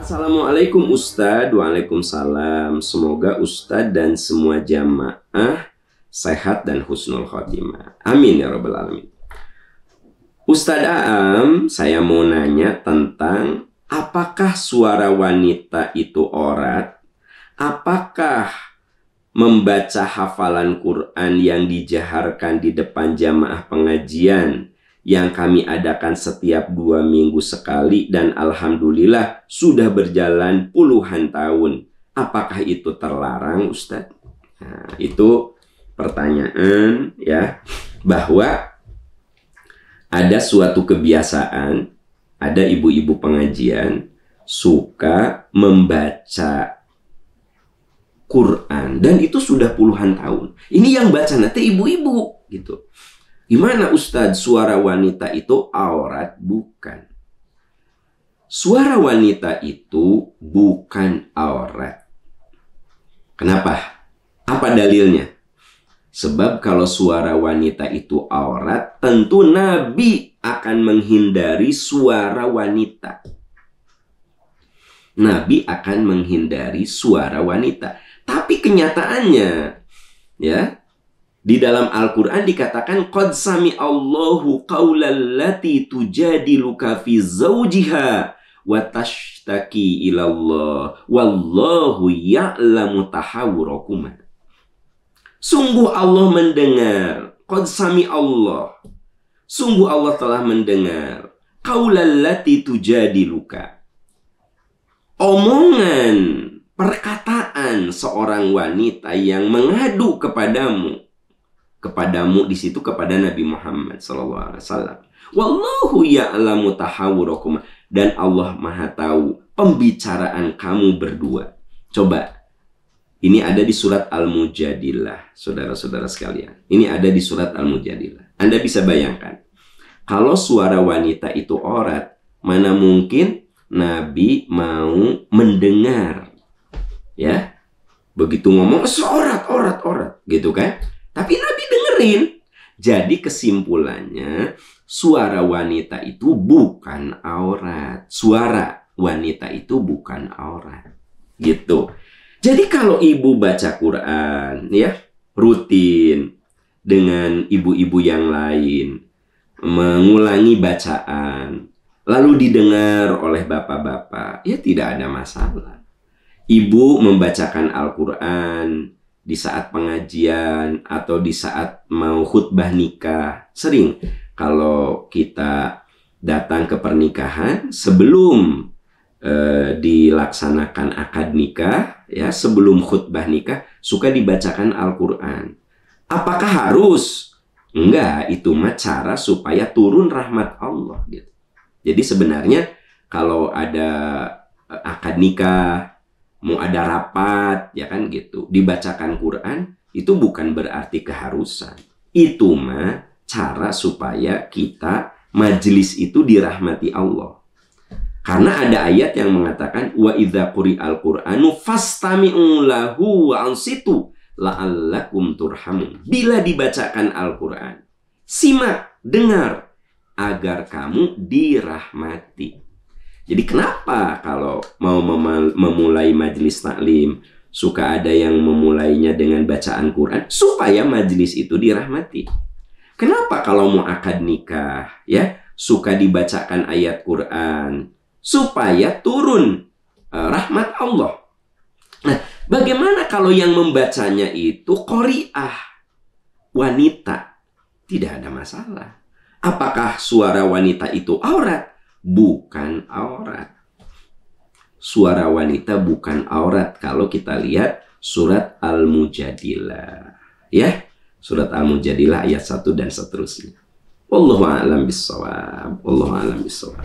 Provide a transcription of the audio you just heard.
Assalamualaikum Ustadz. Waalaikumsalam. Semoga Ustadz dan semua jamaah sehat dan husnul khotimah. Amin ya rabbal alamin. Ustadz Aam, saya mau nanya tentang apakah suara wanita itu aurat? Apakah membaca hafalan Quran yang dijaharkan di depan jamaah pengajian yang kami adakan setiap 2 minggu sekali dan alhamdulillah sudah berjalan puluhan tahun, apakah itu terlarang Ustadz? Nah, itu pertanyaan ya, bahwa ada suatu kebiasaan, ada ibu-ibu pengajian suka membaca Quran dan itu sudah puluhan tahun. Ini yang baca nanti ibu-ibu gitu. Gimana Ustadz, suara wanita itu aurat? Bukan. Suara wanita itu bukan aurat. Kenapa? Apa dalilnya? Sebab kalau suara wanita itu aurat, tentu Nabi akan menghindari suara wanita. Nabi akan menghindari suara wanita. Tapi kenyataannya, ya, di dalam Al-Quran dikatakan qad sami'allahu qaulal lati tujadiluka fi zawjiha wa tashtaki ilallah wallahu ya'lamu tahawurakuma. Sungguh Allah mendengar, qad sami'allah, sungguh Allah telah mendengar qaulal lati tujadiluka, omongan, perkataan seorang wanita yang mengadu kepadamu di situ kepada Nabi Muhammad SAW. Wallahu ya'lamu tahawurakum, dan Allah Maha tahu pembicaraan kamu berdua. Coba, ini ada di surat Al-Mujadilah, saudara-saudara sekalian. Ini ada di surat Al-Mujadilah. Anda bisa bayangkan, kalau suara wanita itu aurat, mana mungkin Nabi mau mendengar, ya? Begitu ngomong aurat, gitu kan? Tapi Nabi dengerin. Jadi kesimpulannya, suara wanita itu bukan aurat. Suara wanita itu bukan aurat. Gitu. Jadi kalau ibu baca Quran, ya, rutin dengan ibu-ibu yang lain, mengulangi bacaan, lalu didengar oleh bapak-bapak, ya tidak ada masalah. Ibu membacakan Al-Quran di saat pengajian atau di saat mau khutbah nikah. Sering kalau kita datang ke pernikahan, sebelum dilaksanakan akad nikah, ya, sebelum khutbah nikah, suka dibacakan Al-Quran. Apakah harus? Enggak, itu mah cara supaya turun rahmat Allah gitu. Jadi sebenarnya kalau ada akad nikah, mau ada rapat, ya kan gitu, dibacakan Quran, itu bukan berarti keharusan. Itu mah cara supaya kita majelis itu dirahmati Allah. Karena ada ayat yang mengatakan wa idza quri'al Qur'anu fastami'u lahu wa ansitu la'allakum turhamun. Bila dibacakan Al-Quran, simak, dengar, agar kamu dirahmati. Jadi kenapa kalau mau memulai majelis taklim suka ada yang memulainya dengan bacaan Quran? Supaya majelis itu dirahmati. Kenapa kalau mau akad nikah, ya, suka dibacakan ayat Quran? Supaya turun rahmat Allah. Nah, bagaimana kalau yang membacanya itu qori'ah, wanita? Tidak ada masalah. Apakah suara wanita itu aurat? Bukan aurat. Suara wanita bukan aurat kalau kita lihat surat Al-Mujadilah, ya, surat Al-Mujadilah ayat 1 dan seterusnya. Wallahu a'lam bishawab. Wallahu a'lam bishawab.